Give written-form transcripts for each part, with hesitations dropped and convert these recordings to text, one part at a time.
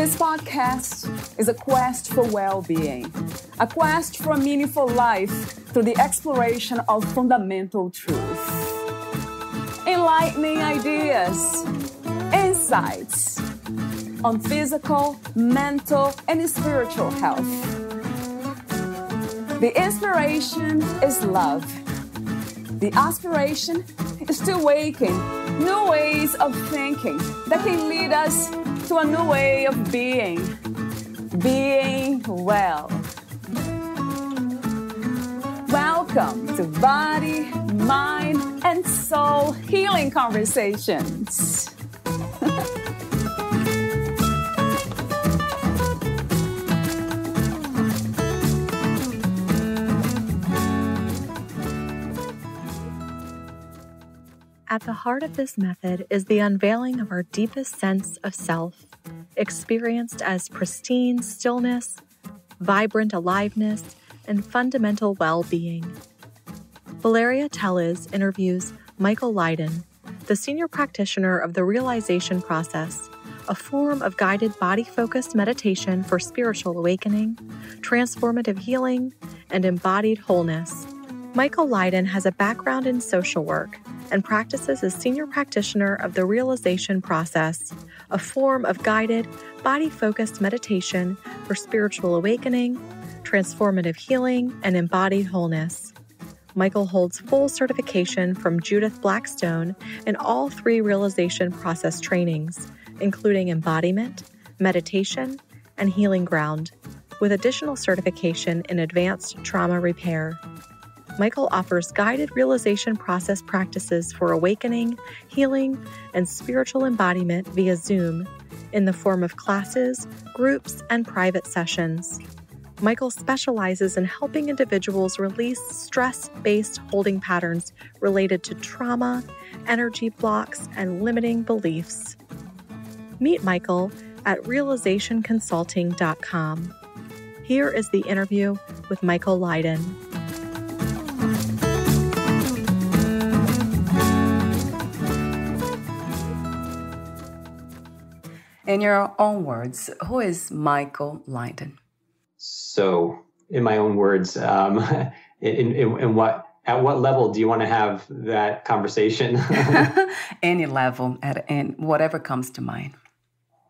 This podcast is a quest for well-being, a quest for a meaningful life through the exploration of fundamental truth. Enlightening ideas, insights on physical, mental, and spiritual health. The inspiration is love. The aspiration is to awaken new ways of thinking that can lead us to a new way of being well. Welcome to Body, Mind, and Soul Healing Conversations. At the heart of this method is the unveiling of our deepest sense of self, experienced as pristine stillness, vibrant aliveness, and fundamental well-being. Valeria Teles interviews Michael Lydon, the senior practitioner of the Realization Process, a form of guided body-focused meditation for spiritual awakening, transformative healing, and embodied wholeness. Michael Lydon has a background in social work and practices as senior practitioner of the Realization Process, a form of guided, body-focused meditation for spiritual awakening, transformative healing, and embodied wholeness. Michael holds full certification from Judith Blackstone in all 3 Realization Process trainings, including embodiment, meditation, and healing ground, with additional certification in advanced trauma repair. Michael offers guided realization process practices for awakening, healing, and spiritual embodiment via Zoom in the form of classes, groups, and private sessions. Michael specializes in helping individuals release stress-based holding patterns related to trauma, energy blocks, and limiting beliefs. Meet Michael at realizationconsulting.com. Here is the interview with Michael Lydon. In your own words, who is Michael Lydon? So, in my own words, at what level do you want to have that conversation? Any level, and whatever comes to mind.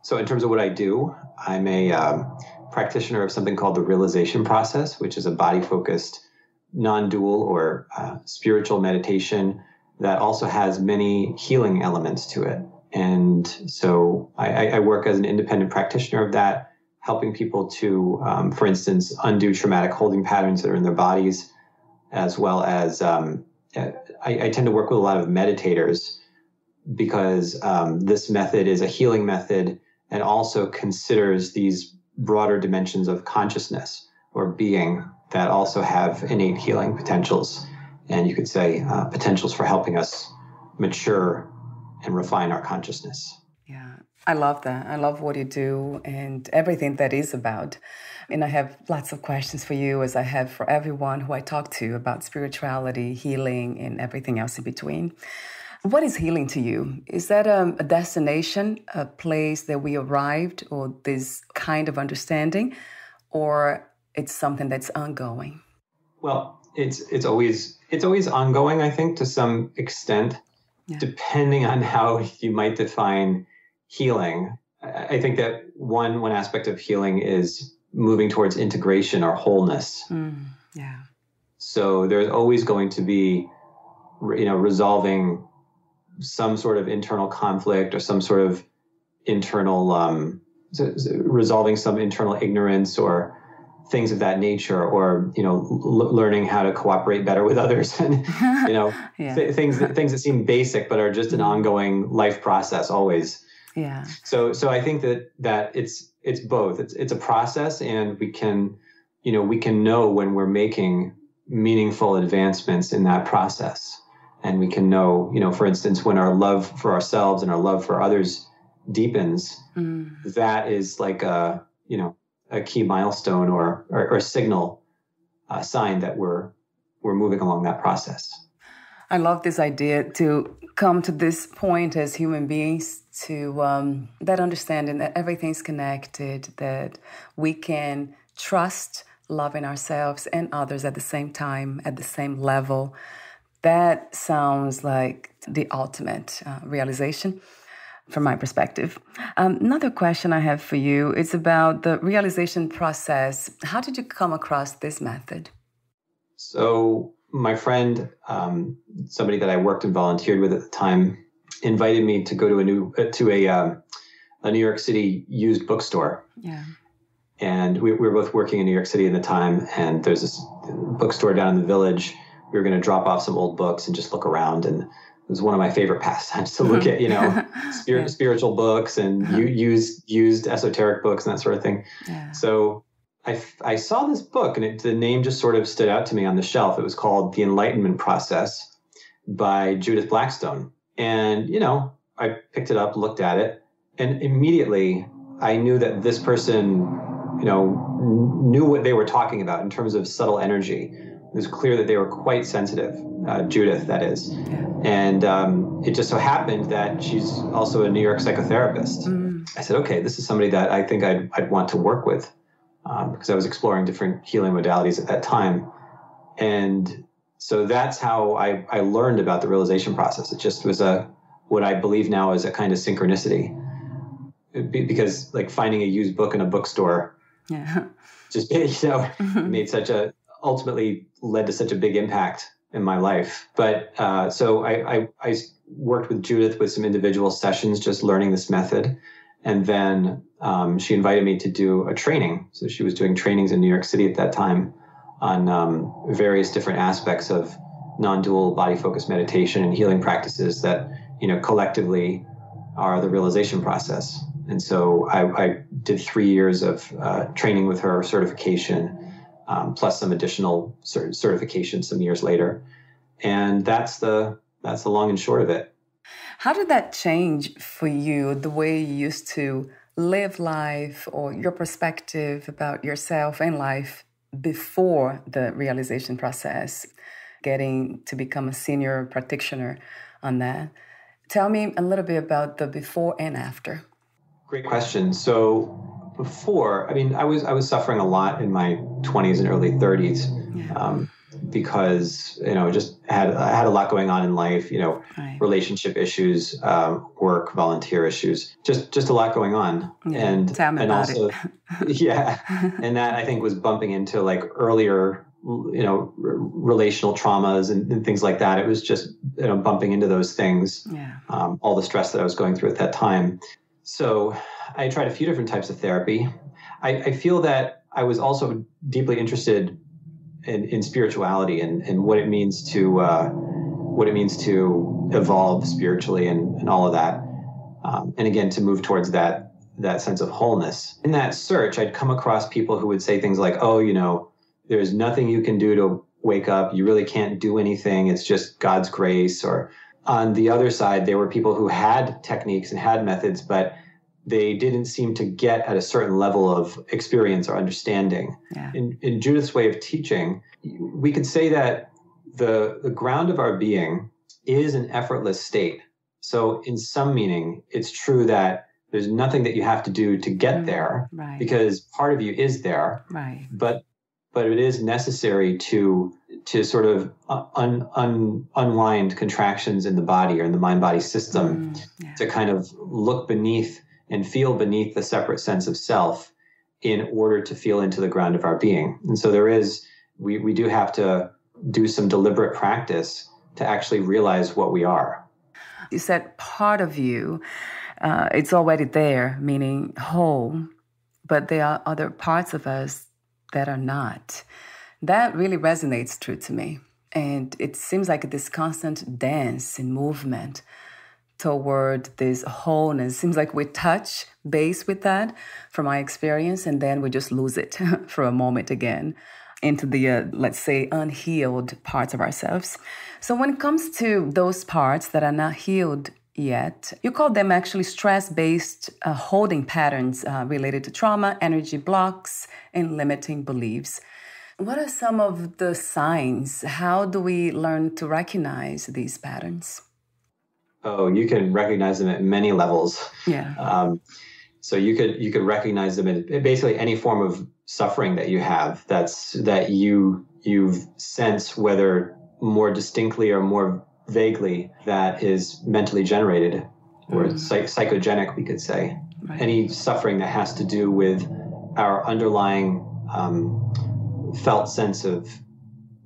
So, in terms of what I do, I'm a practitioner of something called the Realization Process, which is a body-focused, non-dual or spiritual meditation that also has many healing elements to it. And so I work as an independent practitioner of that, helping people to, for instance, undo traumatic holding patterns that are in their bodies, as well as I tend to work with a lot of meditators because this method is a healing method and also considers these broader dimensions of consciousness or being that also have innate healing potentials. And you could say potentials for helping us mature and refine our consciousness. Yeah, I love that. I love what you do and everything that is about. And I have lots of questions for you, as I have for everyone who I talk to about spirituality, healing, and everything else in between. What is healing to you? Is that a destination, a place that we arrived, or this kind of understanding, or it's something that's ongoing? Well, it's always ongoing, I think, to some extent. Yeah. Depending on how you might define healing. I think that one aspect of healing is moving towards integration or wholeness. Yeah. So there's always going to be, resolving some sort of internal conflict or some sort of internal, resolving some internal ignorance or things of that nature, or learning how to cooperate better with others, and yeah. things that seem basic but are just an ongoing life process always. Yeah. So I think that it's both. It's a process, and we can know when we're making meaningful advancements in that process, and we can know for instance, when our love for ourselves and our love for others deepens, that is like a key milestone or a signal, sign that we're moving along that process. I love this idea to come to this point as human beings to that understanding that everything's connected, that we can trust loving ourselves and others at the same time, at the same level. That sounds like the ultimate realization from my perspective. Another question I have for you is about the realization process. How did you come across this method? So my friend, somebody that I worked and volunteered with at the time, invited me to go to a New York City used bookstore. Yeah. And we were both working in New York City at the time, and there's this bookstore down in the Village. We were going to drop off some old books and just look around, and it was one of my favorite pastimes to look at, spiritual books and used esoteric books and that sort of thing. Yeah. So I saw this book, and the name just sort of stood out to me on the shelf. It was called The Enlightenment Process by Judith Blackstone. And, I picked it up, looked at it, and immediately I knew that this person, knew what they were talking about in terms of subtle energy. It was clear that they were quite sensitive, Judith, that is. Yeah. And it just so happened that she's also a New York psychotherapist. I said, okay, this is somebody that I think I'd want to work with, because I was exploring different healing modalities at that time. And so that's how I learned about the realization process. It just was what I believe now is a kind of synchronicity. Because like finding a used book in a bookstore, just ultimately led to such a big impact in my life. But so I worked with Judith with some individual sessions, just learning this method. And then she invited me to do a training. So she was doing trainings in New York City at that time on various different aspects of non-dual body-focused meditation and healing practices that, collectively are the realization process. And so I did 3 years of training with her, certification, plus some additional certification some years later. And that's the long and short of it. How did that change for you, the way you used to live life or your perspective about yourself and life before the realization process, getting to become a senior practitioner on that? Tell me a little bit about the before and after. Great question. So before, I was suffering a lot in my 20s and early 30s, because, just I had a lot going on in life, Right. relationship issues, work, volunteer issues, just a lot going on. Yeah. And, Tell me and about also, it. and that I think was bumping into like earlier, relational traumas and things like that. It was just, bumping into those things, all the stress that I was going through at that time. So I tried a few different types of therapy. I feel that I was also deeply interested in spirituality and what it means to evolve spiritually and all of that. And again, to move towards that sense of wholeness. In that search, I'd come across people who would say things like, oh, there's nothing you can do to wake up. You really can't do anything. It's just God's grace. Or on the other side, there were people who had techniques and had methods, but they didn't seem to get at a certain level of experience or understanding. Yeah. In Judith's way of teaching, we could say that the ground of our being is an effortless state. So in some meaning, it's true that there's nothing that you have to do to get there, right. because part of you is there. Right. But it is necessary to sort of unwind contractions in the body or in the mind-body system to kind of look beneath and feel beneath the separate sense of self in order to feel into the ground of our being. And so we do have to do some deliberate practice to actually realize what we are. You said part of you, it's already there, meaning whole, but there are other parts of us that are not. That really resonates true to me. And it seems like this constant dance and movement toward this wholeness. Seems like we touch base with that from my experience, and then we just lose it for a moment again into the, let's say, unhealed parts of ourselves. So when it comes to those parts that are not healed yet, you call them actually stress-based holding patterns related to trauma, energy blocks, and limiting beliefs. What are some of the signs? How do we learn to recognize these patterns? Oh, you can recognize them at many levels. Yeah. So you could recognize them in basically any form of suffering that you have. That you've sensed, whether more distinctly or more vaguely, that is mentally generated or psychogenic, we could say. Right. Any suffering that has to do with our underlying felt sense of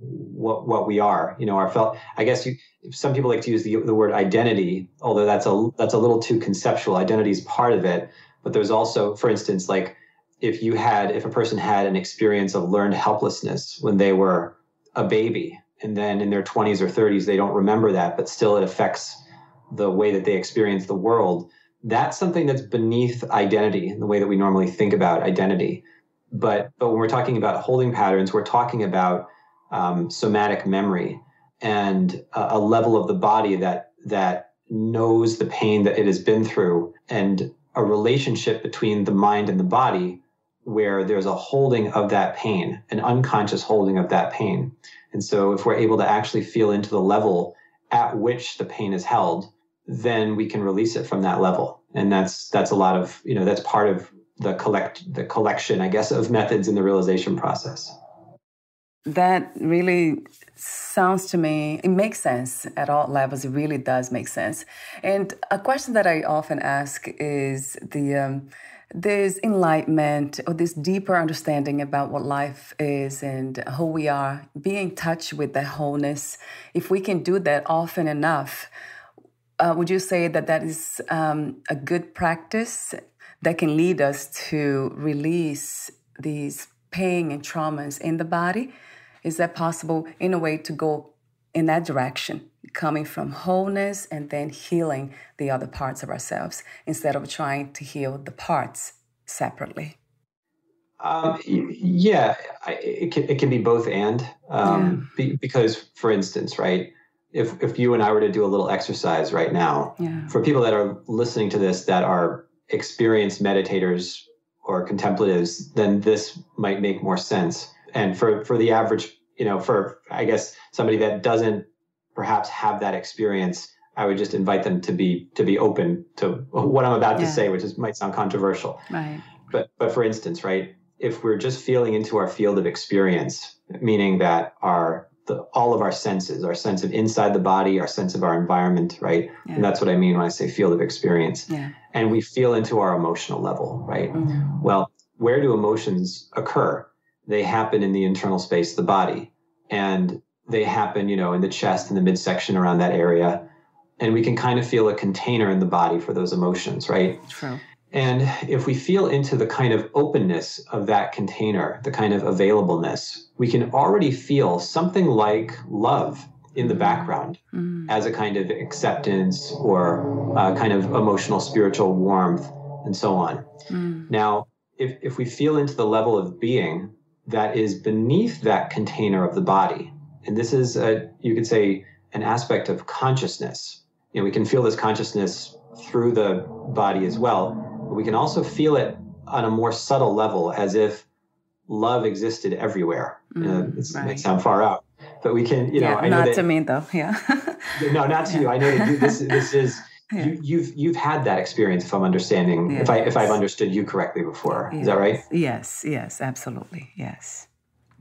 what we are, our felt. I guess some people like to use the word identity, although that's a little too conceptual. Identity is part of it, but there's also, for instance, like if a person had an experience of learned helplessness when they were a baby, and then in their 20s or 30s they don't remember that, but still it affects the way that they experience the world. That's something that's beneath identity in the way that we normally think about identity. But when we're talking about holding patterns, we're talking about somatic memory and a level of the body that knows the pain that it has been through, and a relationship between the mind and the body where there's a holding of that pain, an unconscious holding of that pain. And so if we're able to actually feel into the level at which the pain is held, then we can release it from that level. And that's a lot of, that's part of the collection, I guess, of methods in the realization process. That really sounds to me, it makes sense at all levels. It really does make sense. And a question that I often ask is this enlightenment or this deeper understanding about what life is and who we are, being in touch with the wholeness. If we can do that often enough, would you say that is a good practice that can lead us to release these pain and traumas in the body? Is that possible in a way to go in that direction, coming from wholeness and then healing the other parts of ourselves instead of trying to heal the parts separately? It can be both and. Because, for instance, right, if you and I were to do a little exercise right now, for people that are listening to this that are experienced meditators or contemplatives, then this might make more sense. And for the average, for, I guess, somebody that doesn't perhaps have that experience, I would just invite them to be open to what I'm about to say, which might sound controversial. Right. But for instance, right, if we're just feeling into our field of experience, meaning that all of our senses, our sense of inside the body, our sense of our environment, right? Yeah. And that's what I mean when I say field of experience. Yeah. And we feel into our emotional level, right? Mm-hmm. Well, where do emotions occur? They happen in the internal space of the body, and they happen, in the chest and the midsection around that area. And we can kind of feel a container in the body for those emotions, right? True. And if we feel into the kind of openness of that container, the kind of availableness, we can already feel something like love in the background as a kind of acceptance or kind of emotional, spiritual warmth and so on. Now, if we feel into the level of being that is beneath that container of the body, and this is, you could say, an aspect of consciousness. We can feel this consciousness through the body as well. But we can also feel it on a more subtle level, as if love existed everywhere. It might sound far out, but we can, I know not that, to me though. Yeah. No, not to you. I know that this is, you've had that experience, if I'm understanding, if I've understood you correctly before. Is that right? Yes, absolutely. Yes.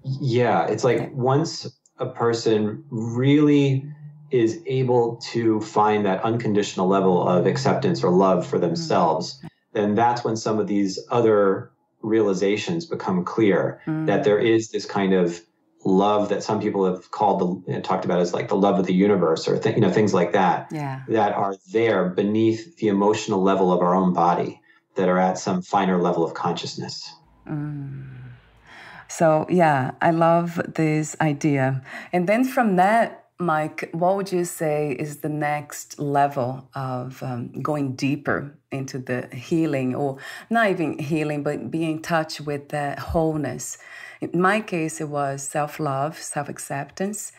Yeah. It's like once a person really is able to find that unconditional level of acceptance or love for themselves, then that's when some of these other realizations become clear, that there is this kind of love that some people have talked about as like the love of the universe, or things like that, that are there beneath the emotional level of our own body, that are at some finer level of consciousness. So I love this idea. And then from that, Mike, what would you say is the next level of going deeper into the healing, or not even healing, but being in touch with the wholeness? In my case, it was self-love, self-acceptance,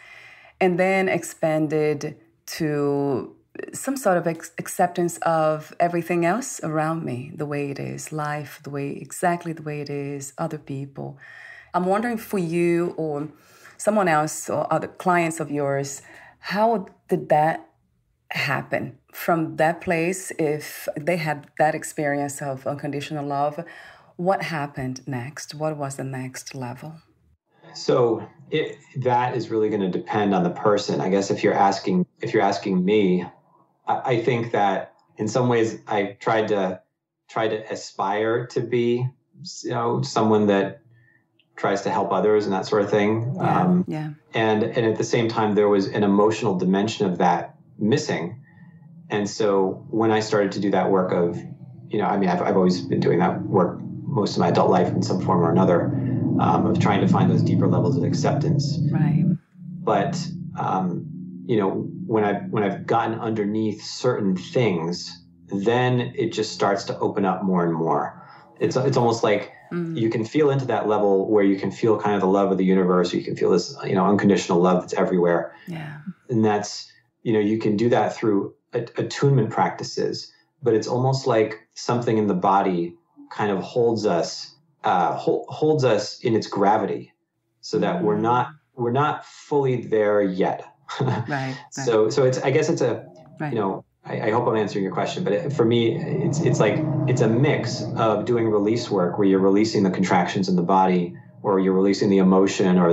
and then expanded to some sort of acceptance of everything else around me, the way it is, life, exactly the way it is, other people. I'm wondering for you or someone else or other clients of yours, how did that happen? From that place, if they had that experience of unconditional love, what happened next? What was the next level? So that is really going to depend on the person. I guess if you're asking me, I think that in some ways I tried to aspire to be, someone that tries to help others and that sort of thing. And at the same time, there was an emotional dimension of that missing. And so when I started to do that work of, I've always been doing that work most of my adult life in some form or another, of trying to find those deeper levels of acceptance. Right. But, when I've gotten underneath certain things, then it just starts to open up more and more. It's almost like you can feel into that level where you can feel kind of the love of the universe. You can feel this, unconditional love that's everywhere. Yeah. And that's, you can do that through attunement practices, but it's almost like something in the body kind of holds us in its gravity, so that we're not fully there yet. Right. So it's, I guess it's a, right. I hope I'm answering your question, but for me, it's like, it's a mix of doing release work where you're releasing the contractions in the body, or you're releasing the emotion, or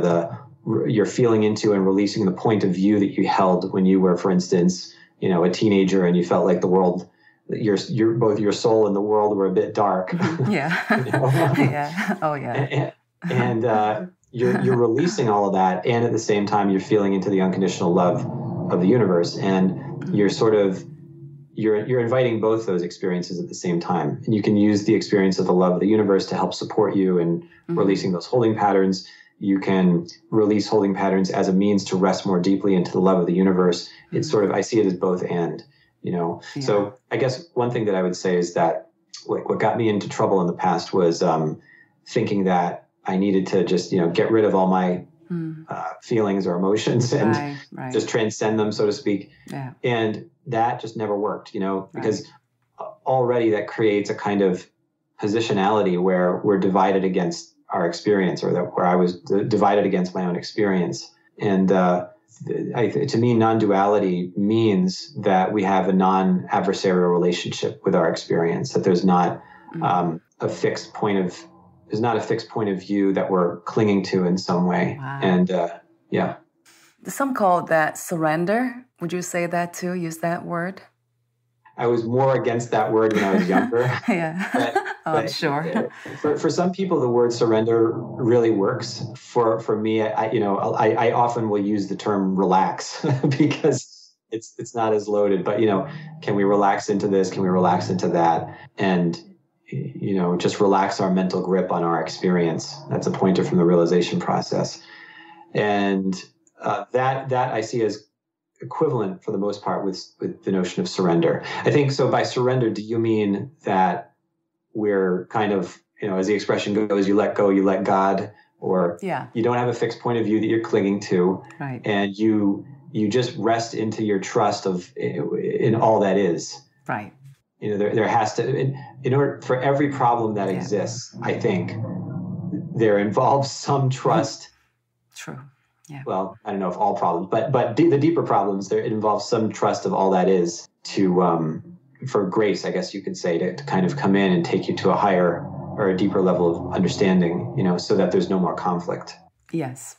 you're feeling into and releasing the point of view that you held when you were, for instance, a teenager, and you felt like the world, both your soul and the world were a bit dark. Yeah. Yeah. Oh yeah. And you're releasing all of that, and at the same time, you're feeling into the unconditional love of the universe, and you're sort of you're inviting both those experiences at the same time. And you can use the experience of the love of the universe to help support you in releasing those holding patterns. You can release holding patterns as a means to rest more deeply into the love of the universe. It's sort of, I see it as both and, Yeah. So I guess one thing that I would say is that what got me into trouble in the past was thinking that I needed to just, get rid of all my feelings or emotions and just transcend them, so to speak. Yeah. And that just never worked, because already that creates a kind of positionality where we're divided against our experience, or where I was divided against my own experience. And to me, non-duality means that we have a non-adversarial relationship with our experience, that there's not a fixed point of view that we're clinging to in some way. Wow. And Some call that surrender. Would you say that too? Use that word? I was more against that word when I was younger. Yeah. but sure. For some people, the word surrender really works. For me, I often will use the term relax because it's not as loaded. But can we relax into this? Can we relax into that? And just relax our mental grip on our experience. That's a pointer from the realization process, and that I see as equivalent for the most part with the notion of surrender. I think so. By surrender, do you mean that we're kind of, as the expression goes, you let go, you let God, or you don't have a fixed point of view that you're clinging to, right? And you just rest into your trust in all that is, right? There has to, in order for every problem that exists, I think there involves some trust. True. Yeah. Well, I don't know if all problems, but the deeper problems, it involves some trust of all that is for grace, I guess you could say, to kind of come in and take you to a higher or a deeper level of understanding, so that there's no more conflict. Yes.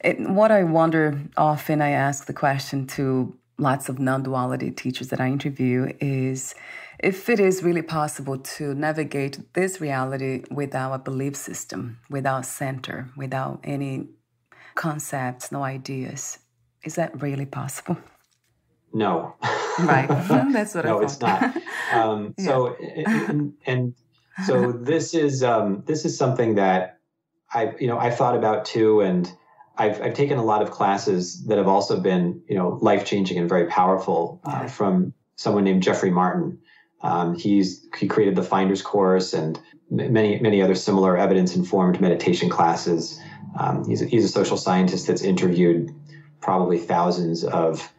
What I wonder, often I ask the question to lots of non-duality teachers that I interview, is if it is really possible to navigate this reality without a belief system, without center, without any concepts, no ideas. Is that really possible? No. Right. That's what I thought. No, it's not. So this is something that I've thought about too, and I've taken a lot of classes that have also been, life-changing and very powerful from someone named Jeffrey Martin. He created the Finder's Course and many other similar evidence-informed meditation classes. He's a social scientist that's interviewed probably thousands of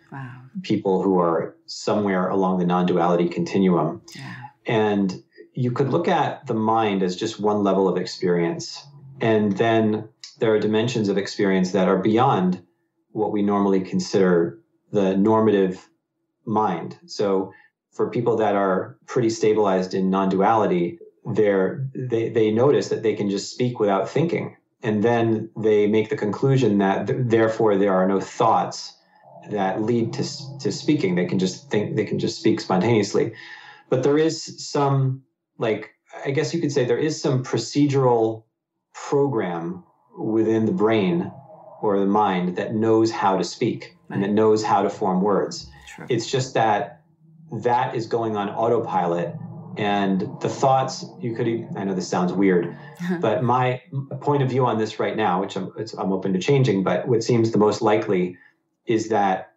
people who are somewhere along the non-duality continuum. Yeah. And you could look at the mind as just one level of experience. And then there are dimensions of experience that are beyond what we normally consider the normative mind. So for people that are pretty stabilized in non-duality, they notice that they can just speak without thinking. And then they make the conclusion that therefore there are no thoughts that lead to speaking. They can just think, they can just speak spontaneously. But there is some, like, I guess you could say there is some procedural program within the brain or the mind that knows how to speak and that knows how to form words. True. It's just that is going on autopilot, and the thoughts, I know this sounds weird, but my point of view on this right now, which I'm open to changing, but what seems the most likely is that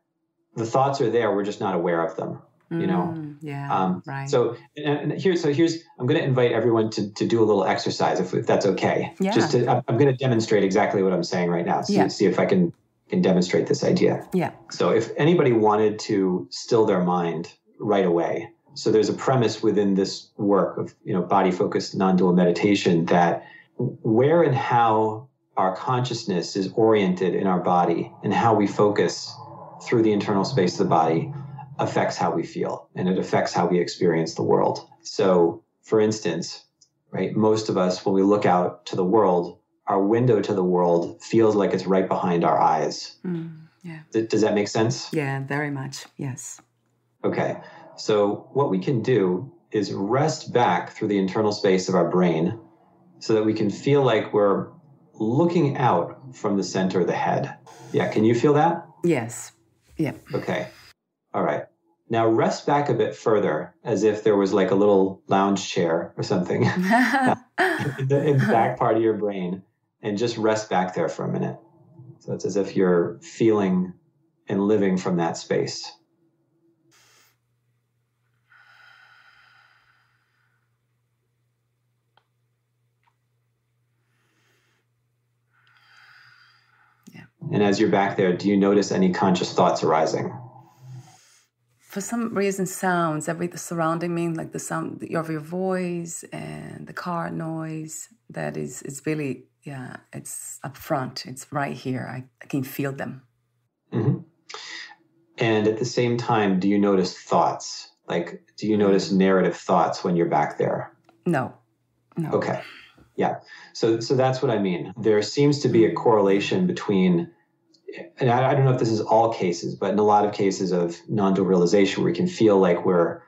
the thoughts are there, we're just not aware of them. You know? Yeah, right. So here's, I'm going to invite everyone to do a little exercise, if that's okay. Yeah. I'm going to demonstrate exactly what I'm saying right now. So see if I can demonstrate this idea. Yeah. So if anybody wanted to still their mind right away, so there's a premise within this work of, body-focused non-dual meditation, that where and how our consciousness is oriented in our body and how we focus through the internal space of the body affects how we feel, and it affects how we experience the world. So, for instance, right, most of us, when we look out to the world, our window to the world feels like it's right behind our eyes. Yeah. Does that make sense? Yeah, very much. Yes. Okay. So what we can do is rest back through the internal space of our brain so that we can feel like we're looking out from the center of the head. Yeah. Can you feel that? Yes. Yeah. Okay. All right. Now rest back a bit further, as if there was like a little lounge chair or something in the back part of your brain, and just rest back there for a minute. So it's as if you're feeling and living from that space. Yeah. And as you're back there, do you notice any conscious thoughts arising? For some reason, sounds, everything surrounding me, like the sound of your voice and the car noise, it's really, it's up front. It's right here. I can feel them. Mm-hmm. And at the same time, do you notice thoughts? Like, do you notice narrative thoughts when you're back there? No. Okay. Yeah. So that's what I mean. There seems to be a correlation between, and I don't know if this is all cases, but in a lot of cases of non-dual realization, where we can feel like we're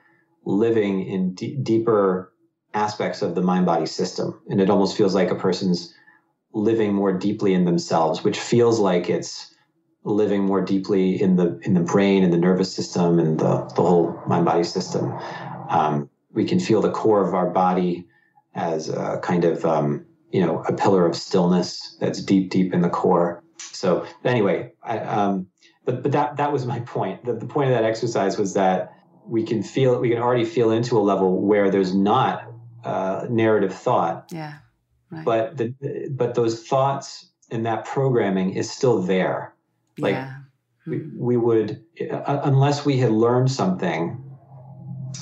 living in deeper aspects of the mind-body system. And it almost feels like a person's living more deeply in themselves, which feels like it's living more deeply in the brain and the nervous system and the whole mind-body system. We can feel the core of our body as a kind of, a pillar of stillness that's deep, deep in the core. So anyway, but that was my point. The point of that exercise was that we can already feel into a level where there's not narrative thought. Yeah. Right. But those thoughts and that programming is still there. Like we would, unless we had learned something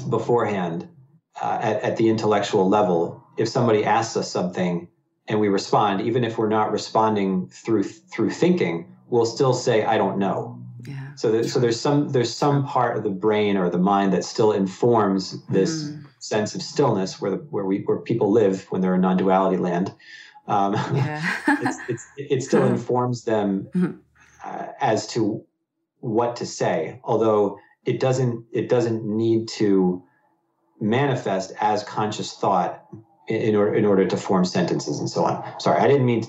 beforehand at the intellectual level, if somebody asks us something and we respond, even if we're not responding through thinking, we'll still say, I don't know. Yeah. So there's some part of the brain or the mind that still informs this sense of stillness where people live when they're in non-duality land. It still informs them as to what to say, although it doesn't need to manifest as conscious thought in order to form sentences and so on. Sorry, I didn't mean to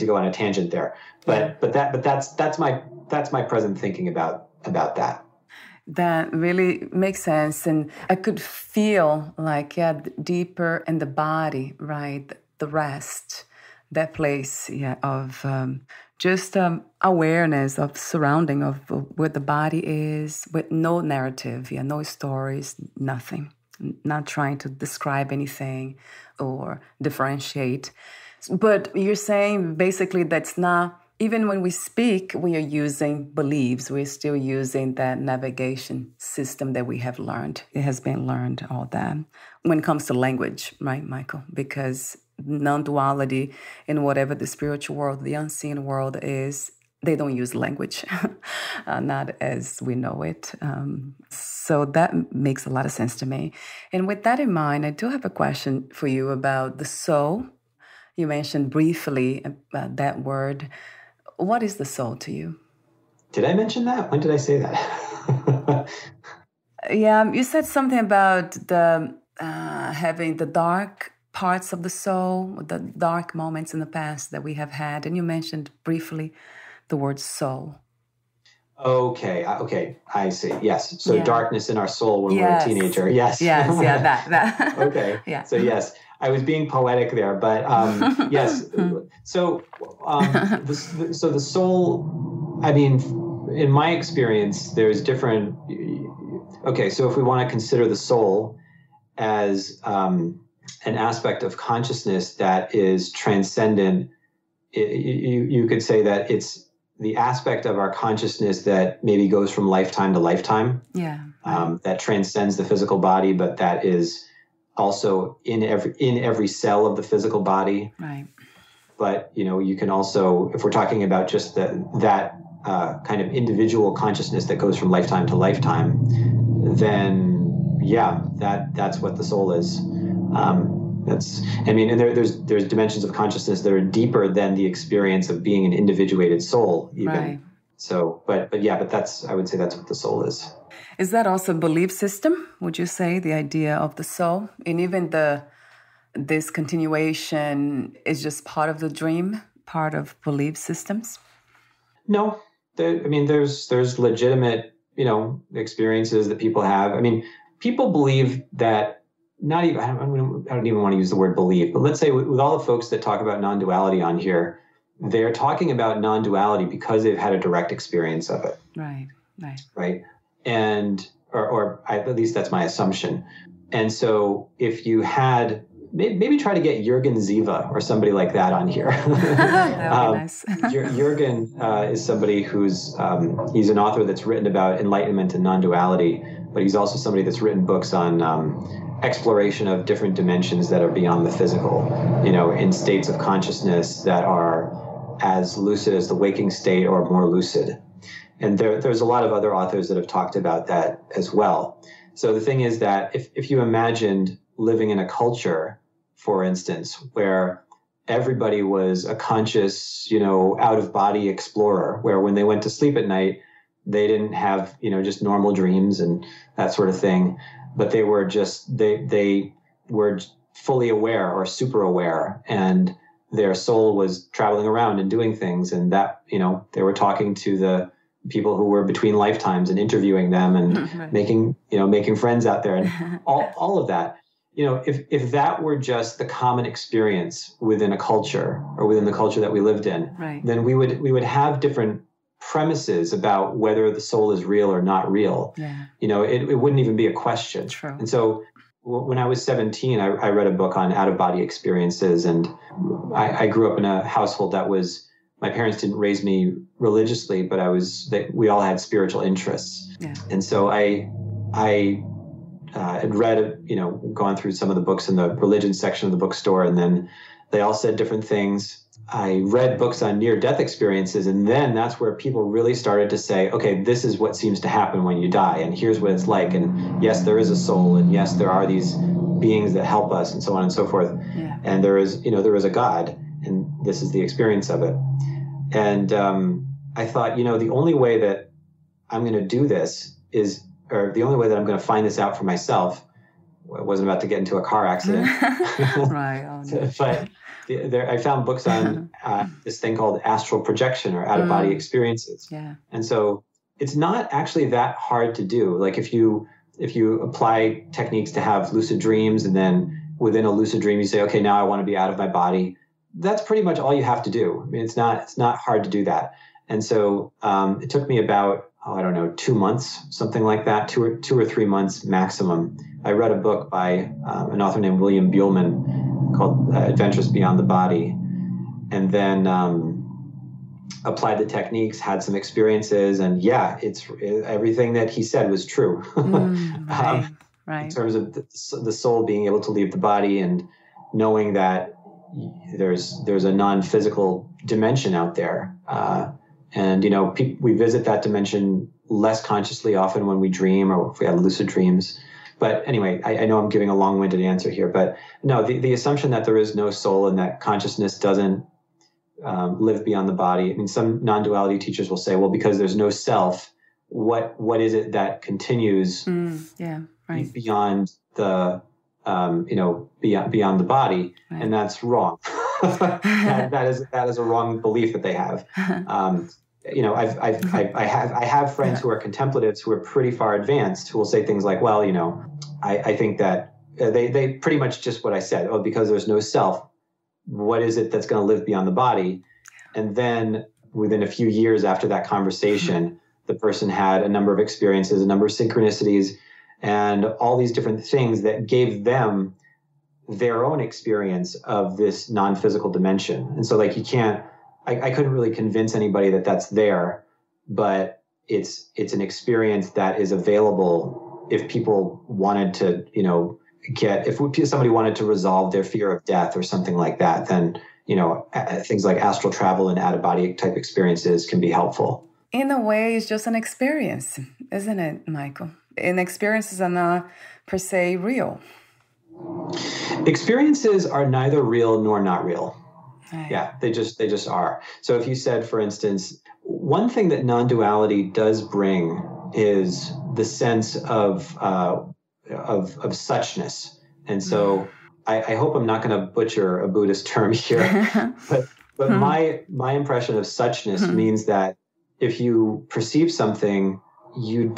go on a tangent there, but that's my present thinking about that. That really makes sense, and I could feel like deeper in the body, right? The rest, that place, of just awareness of surrounding of where the body is, with no narrative, no stories, nothing. Not trying to describe anything or differentiate. But you're saying basically that's not, even when we speak, we are using beliefs. We're still using that navigation system that we have learned. It has been learned, all that. When it comes to language, right, Michael? Because non-duality in whatever the spiritual world, the unseen world is, they don't use language, not as we know it. So that makes a lot of sense to me. And with that in mind, I do have a question for you about the soul. You mentioned briefly that word. What is the soul to you? Did I mention that? When did I say that? Yeah, you said something about the having the dark parts of the soul, the dark moments in the past that we have had, and you mentioned briefly the word soul. Okay, I see. Yes, so darkness in our soul when we're a teenager. Yes, that. Okay, yeah. So yes, I was being poetic there, but yes. So the soul. I mean, in my experience, there's different. Okay, so if we want to consider the soul as an aspect of consciousness that is transcendent, you could say that it's the aspect of our consciousness that maybe goes from lifetime to lifetime. Yeah. That transcends the physical body, but that is also in every cell of the physical body. Right. But you can also, if we're talking about just that kind of individual consciousness that goes from lifetime to lifetime, then that's what the soul is. And there's dimensions of consciousness that are deeper than the experience of being an individuated soul, even. Right. So, but that's, I would say that's what the soul is. Is that also a belief system? Would you say the idea of the soul, and even this continuation is just part of the dream, part of belief systems? No, there's legitimate, experiences that people have. I mean, people believe that. I don't even want to use the word believe, but let's say with all the folks that talk about non-duality on here, they're talking about non-duality because they've had a direct experience of it. Right. And, or at least that's my assumption. And so if you had, maybe try to get Jürgen Ziva or somebody like that on here. That would be nice. Jürgen is somebody who's, he's an author that's written about enlightenment and non-duality, but he's also somebody that's written books on exploration of different dimensions that are beyond the physical, in states of consciousness that are as lucid as the waking state or more lucid. And there's a lot of other authors that have talked about that as well. So the thing is that if you imagined living in a culture, for instance, where everybody was a conscious, out-of-body explorer, where when they went to sleep at night, they didn't have, just normal dreams and that sort of thing, but they were they were fully aware or super aware, and their soul was traveling around and doing things, and that, they were talking to the people who were between lifetimes and interviewing them and making friends out there and all of that. If that were just the common experience within a culture or within the culture that we lived in, right, then we would have different premises about whether the soul is real or not real. Yeah. It wouldn't even be a question. True. And so when I was 17, I read a book on out-of-body experiences, and I grew up in a household that was, my parents didn't raise me religiously, but we all had spiritual interests. Yeah. And so I had read, gone through some of the books in the religion section of the bookstore, and then they all said different things. I read books on near-death experiences, and then that's where people really started to say, okay, this is what seems to happen when you die, and here's what it's like, and yes, there is a soul, and yes, there are these beings that help us, and so on and so forth. Yeah. And there is a God, and this is the experience of it. And I thought, the only way that I'm going to do this or the only way that I'm going to find this out for myself, I wasn't about to get into a car accident. Right. Oh, no. But I found books on this thing called astral projection or out-of-body experiences. Yeah. And so it's not actually that hard to do. Like if you apply techniques to have lucid dreams, and then within a lucid dream you say, okay, now I want to be out of my body, that's pretty much all you have to do. I mean, it's not hard to do that. And so it took me about, 2 months, something like that, two or 3 months maximum. I read a book by an author named William Buhlman called Adventures Beyond the Body, and then applied the techniques, had some experiences, and everything that he said was true. Right. In terms of the soul being able to leave the body, and knowing that there's a non-physical dimension out there. And, we visit that dimension less consciously often when we dream or if we have lucid dreams. But anyway, I know I'm giving a long-winded answer here, but no, the assumption that there is no soul and that consciousness doesn't live beyond the body. I mean, some non-duality teachers will say, well, because there's no self, what is it that continues beyond the beyond the body, right. And that's wrong. that is a wrong belief that they have. I have friends who are contemplatives who are pretty far advanced who will say things like, well, I think that they pretty much just what I said. Oh, because there's no self, what is it that's going to live beyond the body? And then within a few years after that conversation, the person had a number of experiences, a number of synchronicities, and all these different things that gave them their own experience of this non-physical dimension. And so like I couldn't really convince anybody that that's there, but it's an experience that is available if people wanted to, if somebody wanted to resolve their fear of death or something like that, then, things like astral travel and out-of-body type experiences can be helpful. In a way, it's just an experience, isn't it, Michael? And experiences are not per se real. Experiences are neither real nor not real. Right. Yeah, they just are. So if you said, for instance, one thing that non-duality does bring is the sense of suchness. And so I hope I'm not going to butcher a Buddhist term here, but my impression of suchness means that if you perceive something, you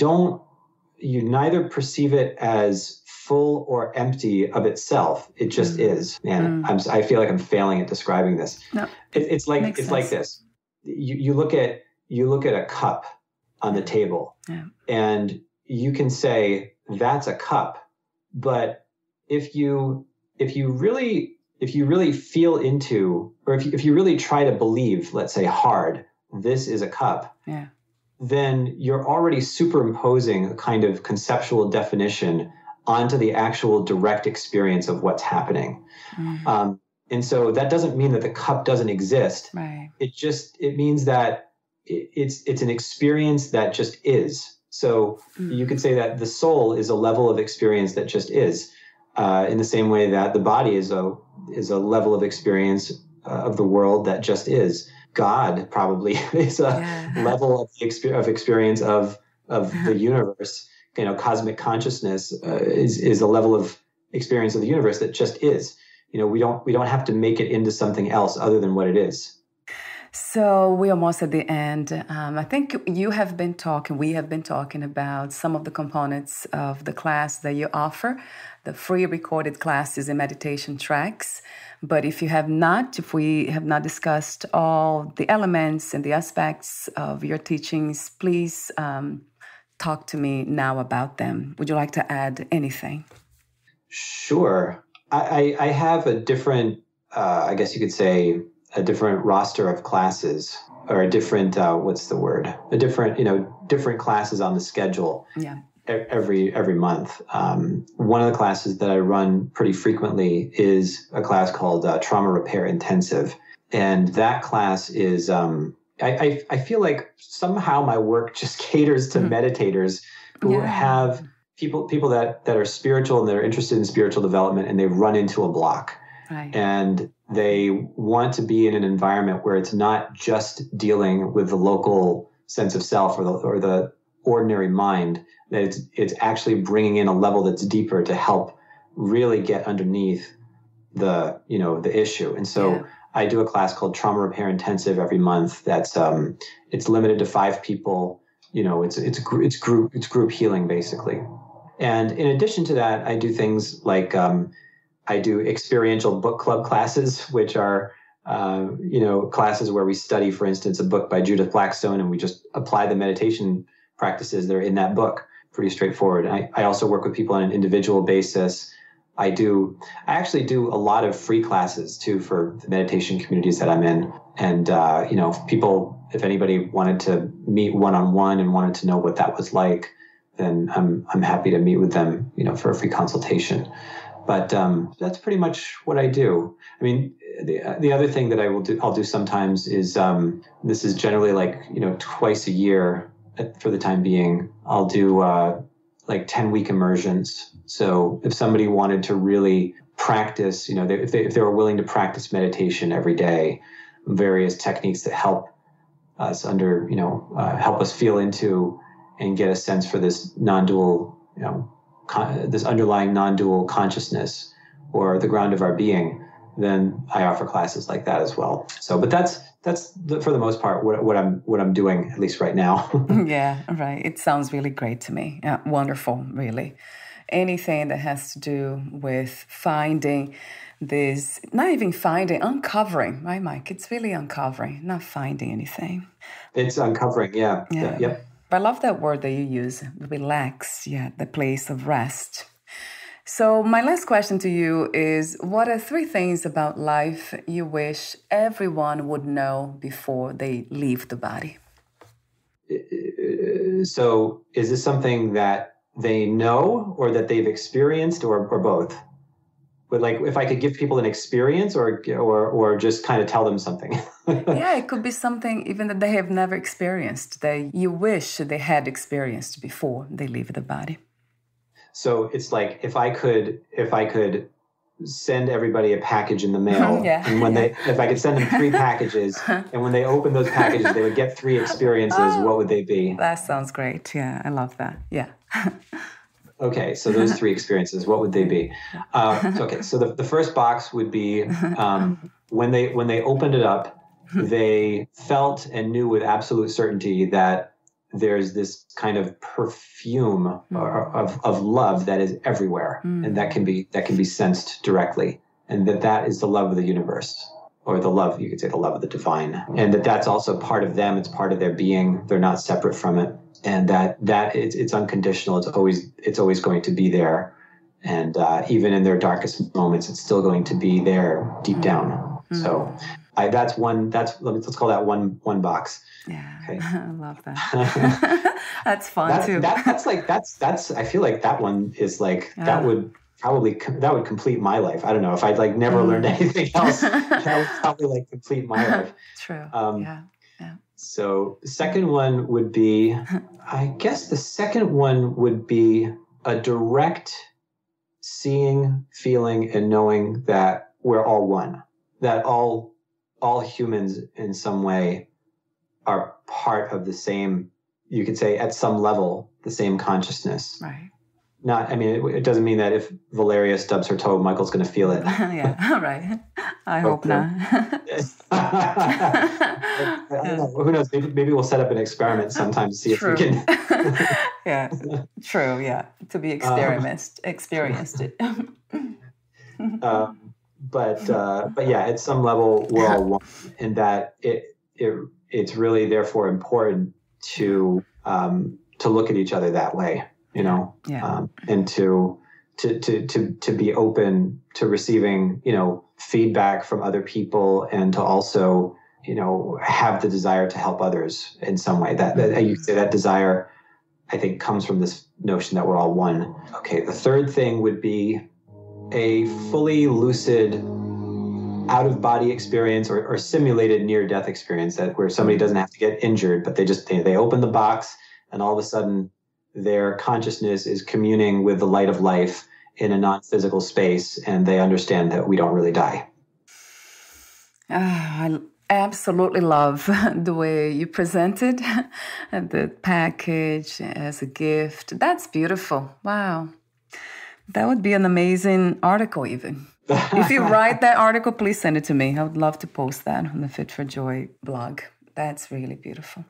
neither perceive it as full or empty of itself. It just is. And I feel like I'm failing at describing this. No, it's like this. You look at a cup on the table, and you can say that's a cup, but if you really feel into, or if you really try to believe, let's say hard, this is a cup, then you're already superimposing a kind of conceptual definition onto the actual direct experience of what's happening. And so that doesn't mean that the cup doesn't exist. Right. It means that it's an experience that just is. So you could say that the soul is a level of experience that just is, in the same way that the body is a level of experience of the world that just is. God probably is a level of experience of the universe. Cosmic consciousness is a level of experience of the universe that just is. We don't have to make it into something else other than what it is. So we're almost at the end. I think we have been talking about some of the components of the class that you offer, the free recorded classes and meditation tracks. But if we have not discussed all the elements and the aspects of your teachings, please talk to me now about them. Would you like to add anything? Sure. I have a different, I guess you could say, a different roster of classes, or a different, different classes on the schedule. Yeah. Every month. One of the classes that I run pretty frequently is a class called Trauma Repair Intensive. And that class is, I feel like somehow my work just caters to meditators who have people that are spiritual and that are interested in spiritual development, and they run into a block. Right. And they want to be in an environment where it's not just dealing with the local sense of self or the ordinary mind, that it's actually bringing in a level that's deeper to help really get underneath the issue. And so I do a class called Trauma Repair Intensive every month. That's it's limited to 5 people. It's group healing basically. And in addition to that, I do things like I do experiential book club classes, which are classes where we study, for instance, a book by Judith Blackstone, and we just apply the meditation practices that are in that book. Pretty straightforward. I also work with people on an individual basis. I actually do a lot of free classes too for the meditation communities that I'm in. And, if anybody wanted to meet one-on-one and wanted to know what that was like, then I'm happy to meet with them, for a free consultation. But that's pretty much what I do. I mean, the other thing that I'll do sometimes is this is generally like, twice a year for the time being. I'll do like 10-week immersions. So if somebody wanted to really practice, if they were willing to practice meditation every day, various techniques that help us help us feel into and get a sense for this non-dual, this underlying non-dual consciousness or the ground of our being, then I offer classes like that as well. So, but that's for the most part what I'm doing, at least right now. Yeah, right. It sounds really great to me. Yeah, wonderful, really. Anything that has to do with finding this, not even finding, uncovering, right, Mike? It's really uncovering, not finding anything. It's uncovering, yeah. Yep. I love that word that you use, relax, the place of rest. So my last question to you is, what are 3 things about life you wish everyone would know before they leave the body? So is this something that they know or that they've experienced or both? But like, if I could give people an experience or just kind of tell them something. Yeah, it could be something even that they have never experienced, that you wish they had experienced before they leave the body. So it's like, if I could send everybody a package in the mail, and if I could send them 3 packages, and when they open those packages, they would get 3 experiences. What would they be? That sounds great. Yeah, I love that. Yeah. Okay, so those 3 experiences, what would they be? So the first box would be when they opened it up, they felt and knew with absolute certainty that there's this kind of perfume of love that is everywhere, and that can be sensed directly, and that is the love of the universe, or the love, you could say, the love of the divine, and that's also part of them. It's part of their being. They're not separate from it. And that it's unconditional. It's always going to be there, and even in their darkest moments, it's still going to be there deep down. So that's one. Let's call that one box. Yeah, okay. I love that. That's fun too. That's. I feel like that one is like that would complete my life. I don't know if I'd like never learned anything else. That would probably like complete my life. True. So the second one would be, a direct seeing, feeling, and knowing that we're all one, that all humans in some way are part of the same, you could say at some level, the same consciousness. Right. It doesn't mean that if Valeria stubs her toe, Michael's going to feel it. Yeah, right. I hope not. I don't know. Who knows? Maybe we'll set up an experiment sometime to see if we can. Yeah, true. Yeah, to be experienced it. But yeah, at some level, we're all one, and that it's really therefore important to look at each other that way. And to be open to receiving, feedback from other people, and to also, have the desire to help others in some way. That you could say that desire, I think, comes from this notion that we're all one. Okay, the third thing would be a fully lucid out-of-body experience or simulated near-death experience, where somebody doesn't have to get injured, but they open the box, and all of a sudden their consciousness is communing with the light of life in a non-physical space, and they understand that we don't really die. I absolutely love the way you presented the package as a gift. That's beautiful. Wow. That would be an amazing article even. If you write that article, please send it to me. I would love to post that on the Fit for Joy blog. That's really beautiful.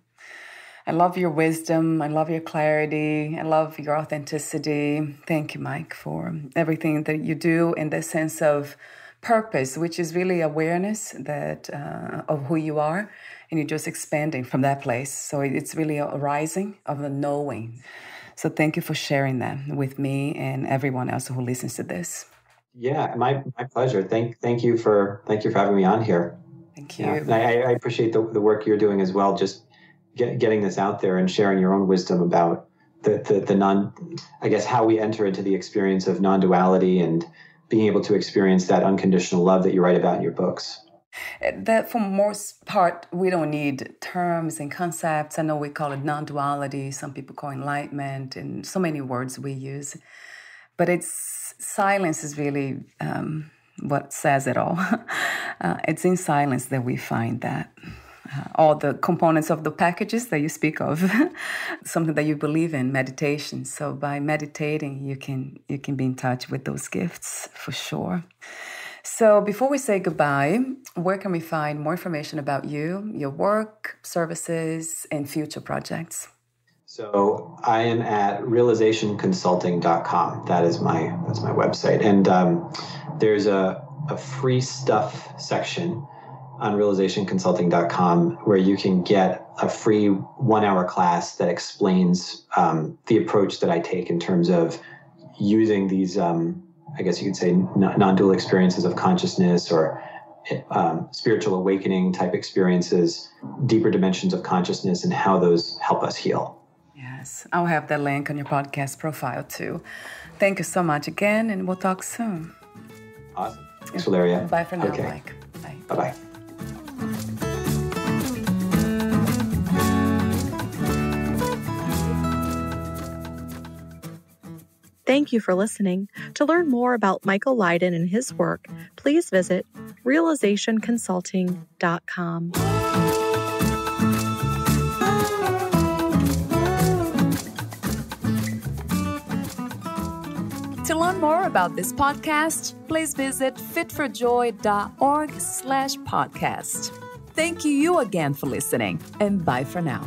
I love your wisdom. I love your clarity. I love your authenticity. Thank you, Mike, for everything that you do in the sense of purpose, which is really awareness of who you are, and you're just expanding from that place. So it's really a rising of a knowing. So thank you for sharing that with me and everyone else who listens to this. Yeah, my pleasure. Thank you for having me on here. Thank you. Yeah, I appreciate the work you're doing as well. Just getting this out there and sharing your own wisdom about the how we enter into the experience of non-duality and being able to experience that unconditional love that you write about in your books. That for most part, we don't need terms and concepts. I know we call it non-duality. Some people call it enlightenment, and so many words we use. But silence is really what says it all. It's in silence that we find that. All the components of the packages that you speak of, something that you believe in, meditation. So by meditating, you can be in touch with those gifts for sure. So before we say goodbye, where can we find more information about you, your work, services, and future projects? So I am at realizationconsulting.com. That's my website. And there's a free stuff section on realizationconsulting.com where you can get a free 1-hour class that explains the approach that I take in terms of using these, I guess you could say, non-dual experiences of consciousness or spiritual awakening type experiences, deeper dimensions of consciousness, and how those help us heal. Yes, I'll have that link on your podcast profile too. Thank you so much again, and we'll talk soon. Awesome. Thanks, Valeria. Bye for now, okay. Mike. Bye. Bye-bye. Thank you for listening. To learn more about Michael Lydon and his work, please visit realizationconsulting.com. To learn more about this podcast, please visit fitforjoy.org/podcast. Thank you again for listening, and bye for now.